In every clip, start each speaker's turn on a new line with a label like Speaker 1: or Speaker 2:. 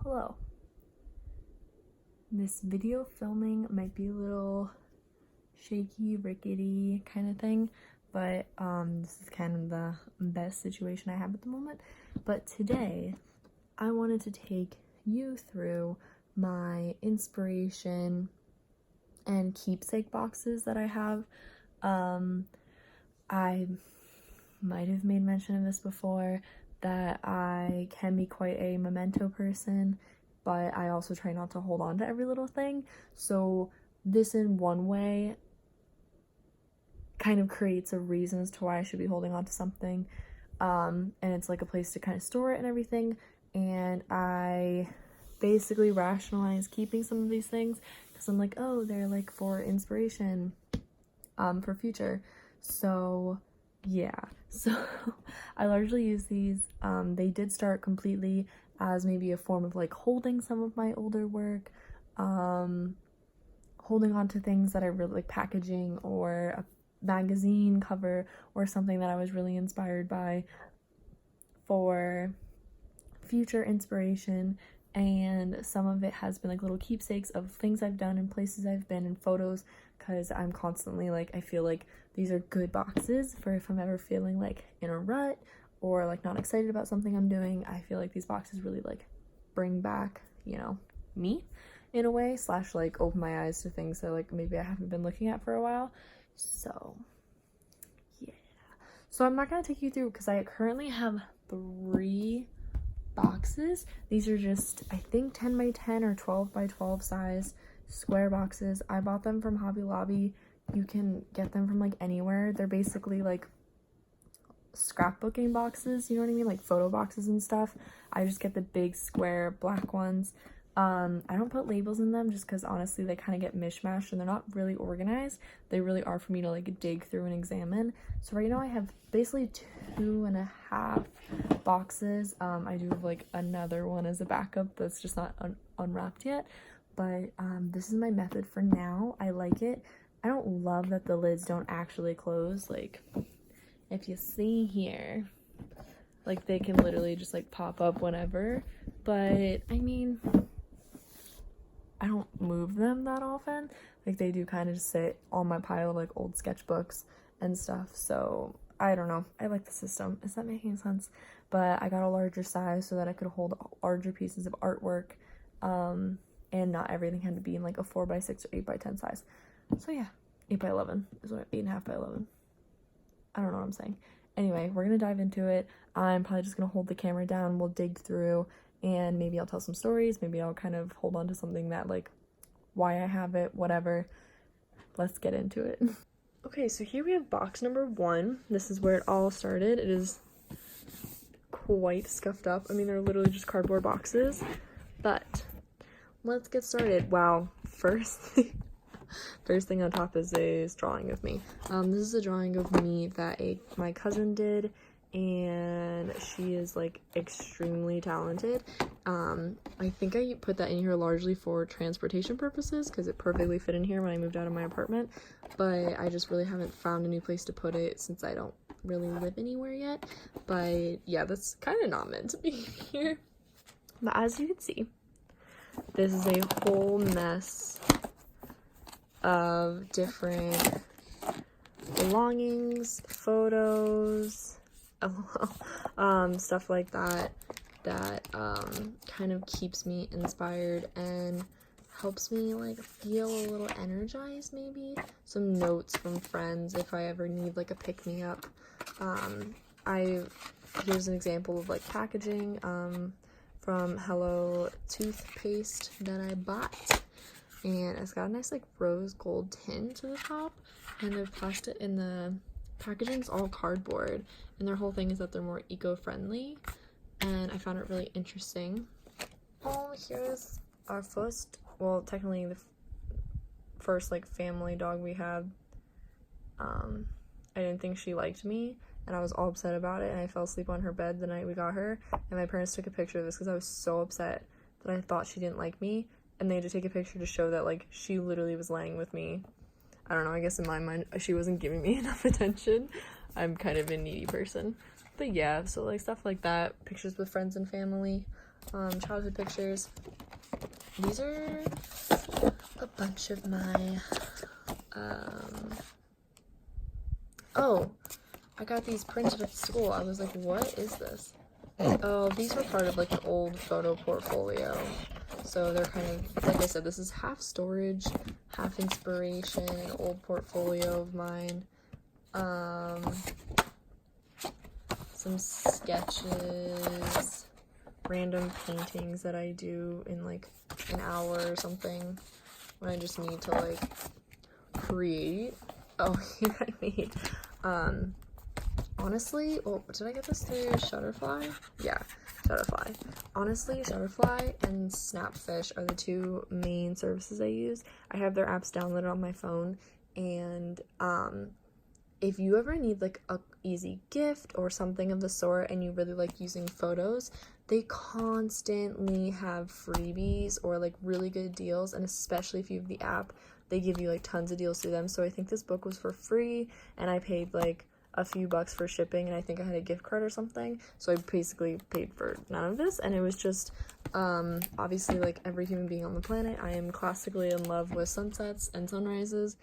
Speaker 1: Hello. This video filming might be a little shaky, rickety kind of thing, but this is kind of the best situation I have at the moment. But today, I wanted to take you through my inspiration and keepsake boxes that I have. I might have made mention of this before, that I can be quite a memento person, but I also try not to hold on to every little thing. So this, in one way, kind of creates a reason as to why I should be holding on to something. And it's like a place to kind of store it and everything. And I basically rationalize keeping some of these things because I'm like, oh, they're like for inspiration for future. So yeah, so I largely use these. They did start completely as maybe a form of like holding some of my older work, holding on to things that I really like, packaging or a magazine cover or something that I was really inspired by for future inspiration. And some of it has been like little keepsakes of things I've done and places I've been and photos, because I'm constantly like, I feel like these are good boxes for if I'm ever feeling like in a rut or like not excited about something I'm doing. I feel like these boxes really like bring back, you know, me in a way, slash like open my eyes to things that like maybe I haven't been looking at for a while. So yeah, so I'm not gonna take you through because I currently have 3 boxes. These are just, I think, 10 by 10 or 12 by 12 size square boxes. I bought them from Hobby Lobby. You can get them from like anywhere. They're basically like scrapbooking boxes, you know what I mean, like photo boxes and stuff. I just get the big square black ones. I don't put labels in them just because honestly they kind of get mishmashed and they're not really organized. They really are for me to like dig through and examine. So right now I have basically 2.5 boxes. I do have like another one as a backup that's just not unwrapped yet, but this is my method for now. I like it. I don't love that the lids don't actually close. Like if you see here, like they can literally just like pop up whenever, but I mean, I don't move them that often. Like they do kind of just sit on my pile of like old sketchbooks and stuff. So I don't know. I like the system. Is that making sense? But I got a larger size so that I could hold larger pieces of artwork. And not everything had to be in like a 4x6 or 8x10 size. So yeah, 8x11 is what 8.5 by 11. I don't know what I'm saying. Anyway, we're gonna dive into it. I'm probably just gonna hold the camera down. We'll dig through and maybe I'll tell some stories. Maybe I'll kind of hold on to something that like why I have it, whatever. Let's get into it. Okay, so here we have box number 1. This is where it all started. It is quite scuffed up. I mean, they're literally just cardboard boxes, but let's get started. Wow, first thing on top is a drawing of me. This is a drawing of me that my cousin did, and she is like extremely talented. I think I put that in here largely for transportation purposes because it perfectly fit in here when I moved out of my apartment, but I just really haven't found a new place to put it since I don't really live anywhere yet. But yeah, that's kind of not meant to be here. But as you can see, this is a whole mess of different belongings, photos, stuff like that kind of keeps me inspired and helps me like feel a little energized. Maybe some notes from friends if I ever need like a pick-me-up. Here's an example of like packaging from Hello toothpaste that I bought, and it's got a nice like rose gold tint to the top, and the plastic in the packaging's all cardboard, and their whole thing is that they're more eco-friendly, and I found it really interesting. Oh, here's our first, well, technically the first like family dog we had. I didn't think she liked me, and I was all upset about it, and I fell asleep on her bed the night we got her, and my parents took a picture of this because I was so upset that I thought she didn't like me, and they had to take a picture to show that like she literally was laying with me. I don't know, I guess in my mind she wasn't giving me enough attention. I'm kind of a needy person. But yeah, so like stuff like that, pictures with friends and family. childhood pictures. These are a bunch of my, oh, I got these printed at school. I was like, what is this? Oh, these were part of like an old photo portfolio. So they're kind of, like I said, this is half storage, half inspiration, an old portfolio of mine. Some sketches, random paintings that I do in like an hour or something when I just need to like create. Oh, here I made, honestly, oh, did I get this through Shutterfly? Yeah, Shutterfly. Honestly, Shutterfly and Snapfish are the two main services I use. I have their apps downloaded on my phone, and if you ever need like a easy gift or something of the sort and you really like using photos, they constantly have freebies or like really good deals, and especially if you have the app, they give you like tons of deals through them. So I think this book was for free and I paid like a few bucks for shipping, and I think I had a gift card or something, so I basically paid for none of this. And it was just obviously, like every human being on the planet, I am classically in love with sunsets and sunrises,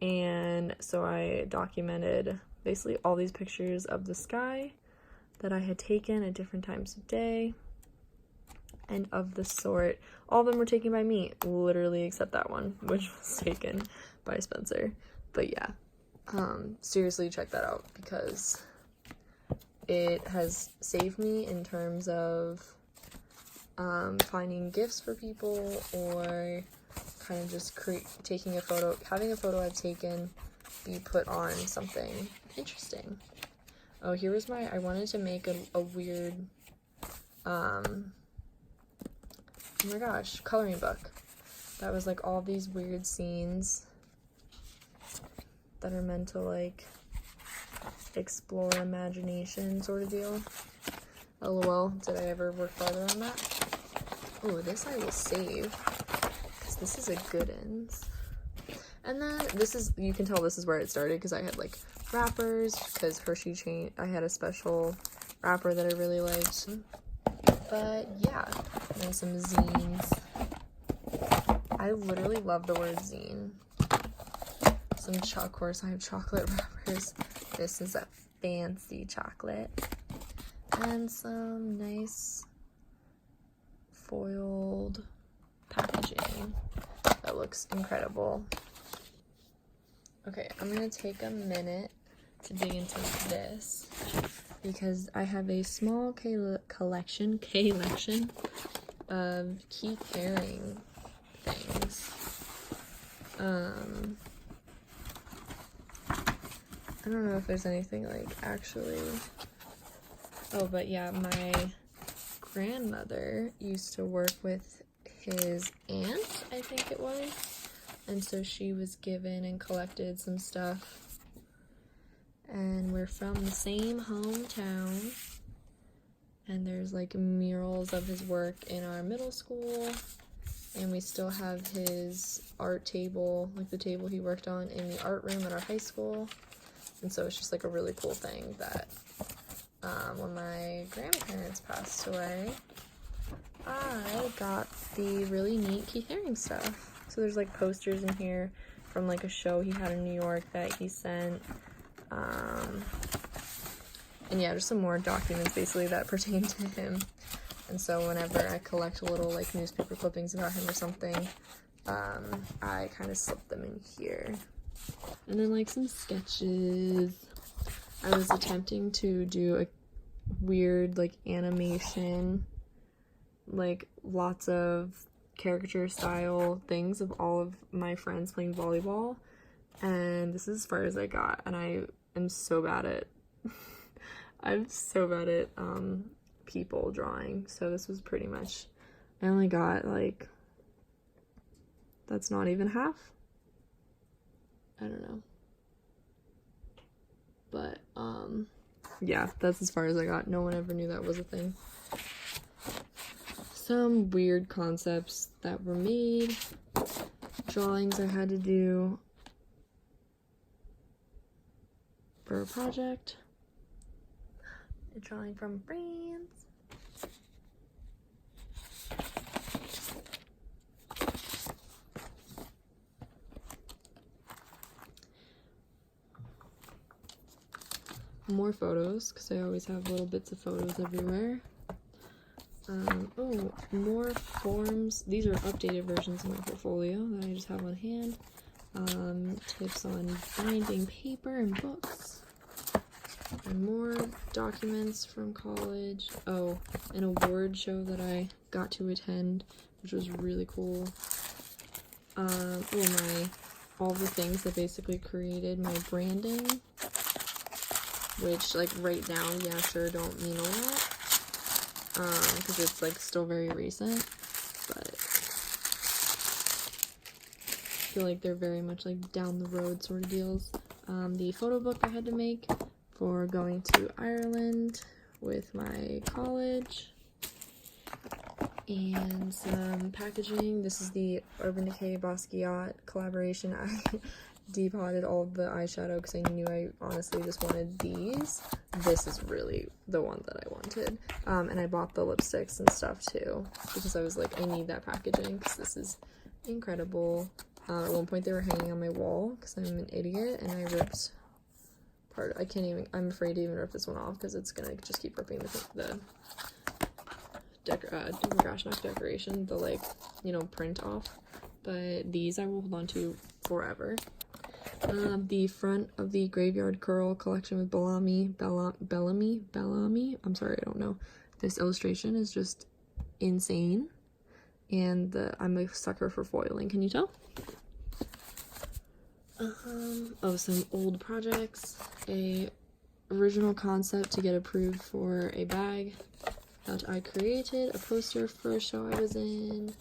Speaker 1: and so I documented basically all these pictures of the sky that I had taken at different times of day and of the sort. All of them were taken by me, literally except that one, which was taken by Spencer. But yeah, seriously check that out because it has saved me in terms of finding gifts for people, or kind of just taking a photo, having a photo I've taken be put on something interesting. Oh, here was I wanted to make a weird, oh my gosh, coloring book. That was like all these weird scenes that are meant to like explore imagination sort of deal. LOL, did I ever work farther on that? Oh, this I will save, because this is a good ends. And then this is, you can tell this is where it started, because I had like wrappers, because Hershey chain, I had a special wrapper that I really liked. But yeah, and then some zines. I literally love the word zine. Of course I have chocolate wrappers. This is a fancy chocolate. And some nice foiled packaging that looks incredible. Okay, I'm gonna take a minute to dig into this because I have a small collection of key carrying things. I don't know if there's anything like actually. Oh, but yeah, my grandmother used to work with his aunt, I think it was, and so she was given and collected some stuff, and we're from the same hometown, and there's like murals of his work in our middle school, and we still have his art table, like the table he worked on, in the art room at our high school. And so it's just like a really cool thing that when my grandparents passed away, I got the really neat Keith Haring stuff. So there's like posters in here from like a show he had in New York that he sent. And yeah, just some more documents basically that pertain to him. And so whenever I collect little like newspaper clippings about him or something, I kind of slip them in here. And then like some sketches. I was attempting to do a weird like animation, like lots of caricature style things of all of my friends playing volleyball, and this is as far as I got, and I am so bad at I'm so bad at people drawing, so this was pretty much, I only got like, that's not even half, I don't know, but yeah, that's as far as I got. No one ever knew that was a thing. Some weird concepts that were made, drawings I had to do for a project, a drawing from France, more photos, because I always have little bits of photos everywhere. Oh, more forms. These are updated versions of my portfolio that I just have on hand. Tips on binding paper and books. And more documents from college. Oh, an award show that I got to attend, which was really cool. All the things that basically created my branding, which, like, right now, yeah, sure, don't mean a lot, because it's, like, still very recent, but I feel like they're very much, like, down the road sort of deals. The photo book I had to make for going to Ireland with my college, and some packaging. This is the Urban Decay Basquiat collaboration. I depotted all of the eyeshadow because I knew I honestly just wanted these. This is really the one that I wanted. And I bought the lipsticks and stuff too, because I was like, I need that packaging because this is incredible. At one point they were hanging on my wall because I'm an idiot and I ripped part. I'm afraid to even rip this one off because it's gonna just keep ripping the Grash Knock decoration, the, like, you know, print off. But these I will hold on to forever. The front of the Graveyard Curl collection with Bellamy. I'm sorry, I don't know. This illustration is just insane. And I'm a sucker for foiling, can you tell? Oh, some old projects. A original concept to get approved for a bag that I created, a poster for a show I was in,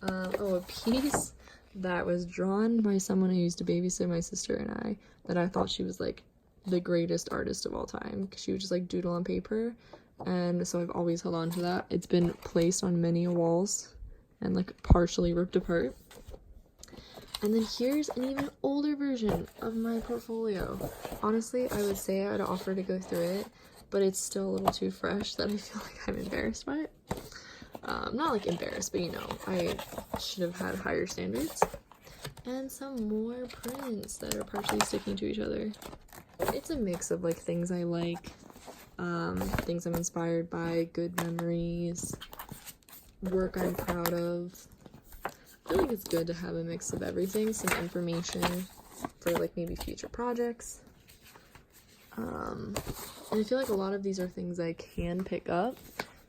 Speaker 1: a piece that was drawn by someone who used to babysit my sister and I, that I thought she was, like, the greatest artist of all time, because she would just, like, doodle on paper, and so I've always held on to that. It's been placed on many walls, and, like, partially ripped apart. And then here's an even older version of my portfolio. Honestly, I would say I'd offer to go through it, but it's still a little too fresh that I feel like I'm embarrassed by it. Not like embarrassed, but you know, I should have had higher standards. And some more prints that are partially sticking to each other. It's a mix of, like, things I like, things I'm inspired by, good memories, work I'm proud of. I feel like it's good to have a mix of everything, some information for, like, maybe future projects. And I feel like a lot of these are things I can pick up,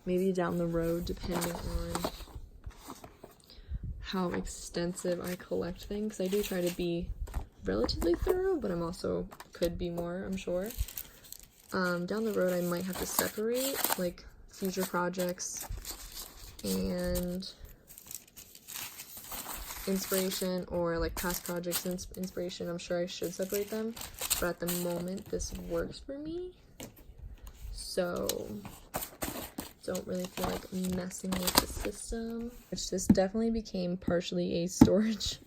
Speaker 1: maybe down the road, depending on how extensive I collect things. I do try to be relatively thorough, but I'm also could be more, I'm sure. Down the road, I might have to separate, like, future projects and inspiration, or, like, past projects and inspiration. I'm sure I should separate them, but at the moment this works for me, so don't really feel like messing with the system. Which this definitely became partially a storage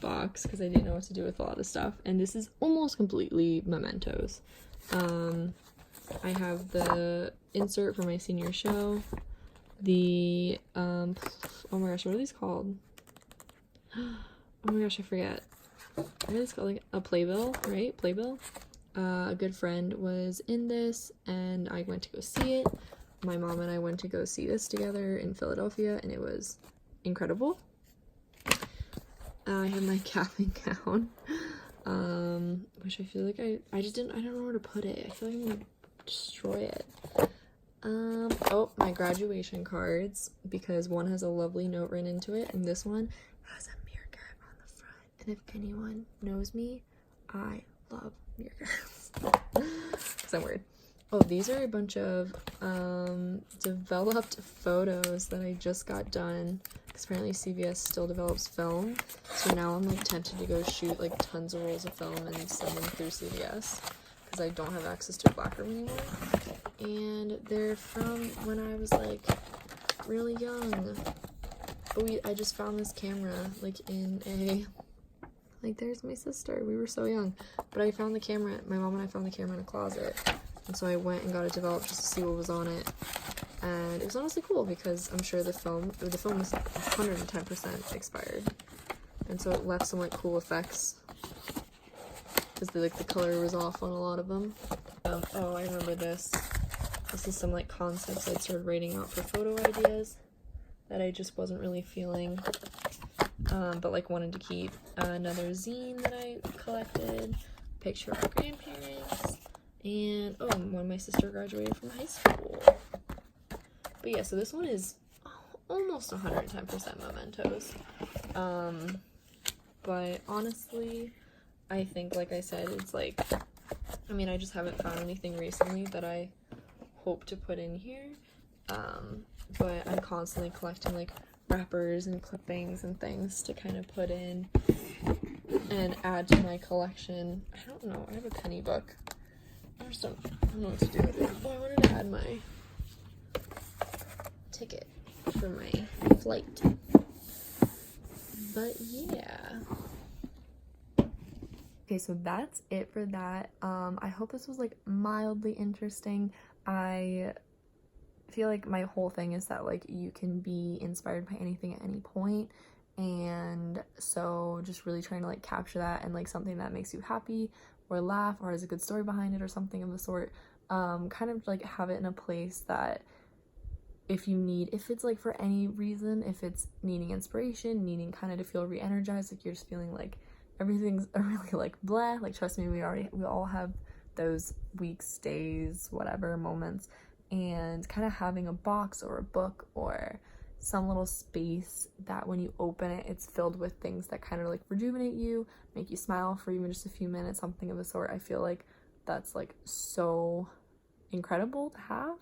Speaker 1: box because I didn't know what to do with a lot of stuff, and this is almost completely mementos. I have the insert for my senior show, the oh my gosh, what are these called? Oh my gosh, I forget. I think it's called, like, a playbill, right? Playbill. A good friend was in this, and I went to go see it. My mom and I went to go see this together in Philadelphia, and it was incredible. I have my cap and gown, which I feel like I don't know where to put it. I feel like I'm gonna destroy it. Oh, my graduation cards, because one has a lovely note written into it, and this one has a meerkat on the front. And if anyone knows me, I love meerkats. Because I'm weird. Oh, these are a bunch of developed photos that I just got done, because apparently CVS still develops film, so now I'm, like, tempted to go shoot, like, tons of rolls of film and send them through CVS, because I don't have access to a black room anymore. And they're from when I was, like, really young. Oh, I just found this camera, like, in a, like, there's my sister, we were so young, but I found the camera, my mom and I found the camera in a closet. And so I went and got it developed just to see what was on it. And it was honestly cool because I'm sure the film was 110% expired. And so it left some, like, cool effects because the color was off on a lot of them. Oh, I remember this. This is some like concepts I'd started writing out for photo ideas that I just wasn't really feeling, but like wanted to keep. Another zine that I collected, picture of our grandparents, and oh, when my sister graduated from high school. But yeah, so this one is almost 110% mementos. But honestly, I think, like I said, it's like, I mean, I just haven't found anything recently that I hope to put in here. But I'm constantly collecting like wrappers and clippings and things to kind of put in and add to my collection. I don't know, I have a penny book. I don't know what to do with it. Oh, I wanted to add my ticket for my flight. But yeah. Okay, so that's it for that. I hope this was like mildly interesting. I feel like my whole thing is that like you can be inspired by anything at any point, and so just really trying to like capture that and like something that makes you happy or laugh or has a good story behind it or something of the sort. Kind of like have it in a place that if it's like for any reason, if it's needing inspiration, needing kind of to feel re-energized, like you're just feeling like everything's really like blah, like trust me, we all have those weeks, days, whatever moments, and kind of having a box or a book or some little space that when you open it, it's filled with things that kind of like rejuvenate you, make you smile for even just a few minutes, something of the sort. I feel like that's like so incredible to have.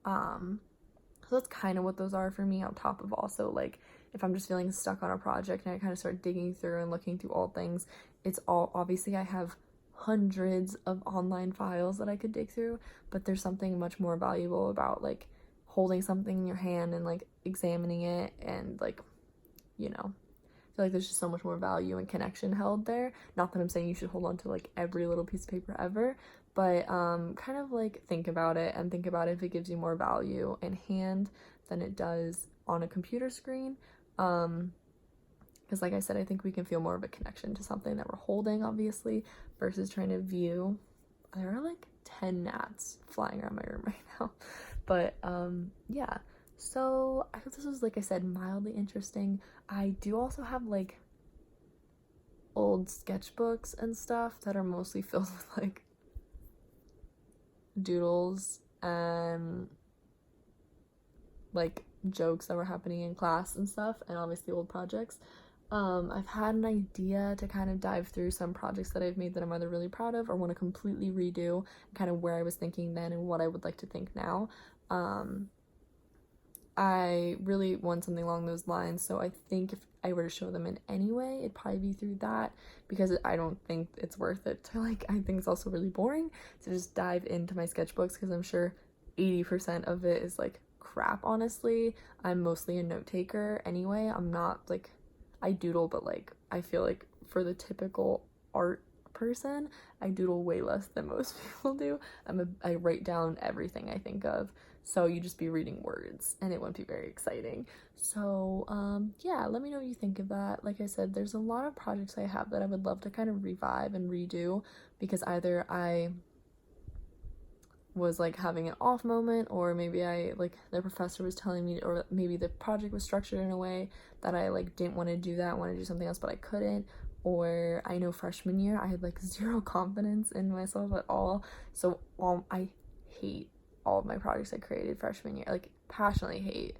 Speaker 1: So that's kind of what those are for me, on top of also like if I'm just feeling stuck on a project and I kind of start digging through and looking through all things, it's all, obviously I have hundreds of online files that I could dig through, but there's something much more valuable about like holding something in your hand and like examining it, and like, you know, I feel like there's just so much more value and connection held there. Not that I'm saying you should hold on to like every little piece of paper ever, but kind of like think about it and think about if it gives you more value in hand than it does on a computer screen. Because like I said, I think we can feel more of a connection to something that we're holding, obviously, versus trying to view. There are like 10 gnats flying around my room right now. But yeah, so I hope this was, like I said, mildly interesting. I do also have like old sketchbooks and stuff that are mostly filled with like doodles and like jokes that were happening in class and stuff, and obviously old projects. I've had an idea to kind of dive through some projects that I've made that I'm either really proud of or want to completely redo, kind of where I was thinking then and what I would like to think now. I really want something along those lines, so I think if I were to show them in any way, it'd probably be through that, because I don't think it's worth it to like, I think it's also really boring to just dive into my sketchbooks, because I'm sure 80% of it is like crap, honestly. I'm mostly a note taker anyway. I'm not like, I doodle, but like I feel like for the typical art person, I doodle way less than most people do. I write down everything I think of, so you just be reading words and it wouldn't be very exciting. So yeah, let me know what you think of that. Like I said, there's a lot of projects I have that I would love to kind of revive and redo, because either I was like having an off moment, or maybe I like the professor was telling me, or maybe the project was structured in a way that I like didn't want to do that, want to do something else but I couldn't. Or I know freshman year I had like zero confidence in myself at all, so I hate all of my projects I created freshman year, like passionately hate.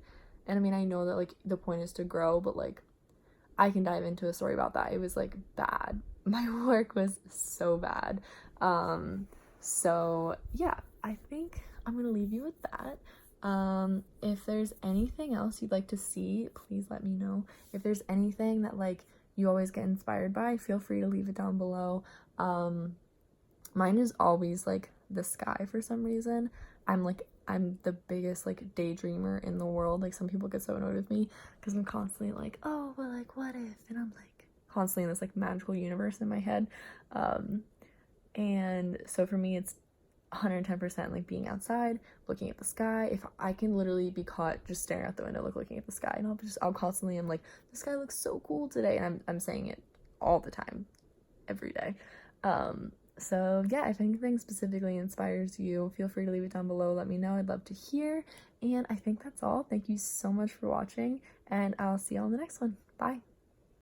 Speaker 1: And I mean, I know that like the point is to grow, but like I can dive into a story about that. It was like bad. My work was so bad. So yeah, I think I'm gonna leave you with that. If there's anything else you'd like to see, please let me know. If there's anything that like you always get inspired by, feel free to leave it down below. Mine is always like the sky for some reason. I'm the biggest like daydreamer in the world. Like some people get so annoyed with me because I'm constantly like, oh, but like what if, and I'm like constantly in this like magical universe in my head. And so for me it's 110% like being outside, looking at the sky. If I can literally be caught just staring out the window, looking at the sky, and I'll constantly am like, the sky looks so cool today, and I'm saying it all the time, every day. So yeah, if anything specifically inspires you, feel free to leave it down below. Let me know. I'd love to hear. And I think that's all. Thank you so much for watching, and I'll see you on the next one. Bye.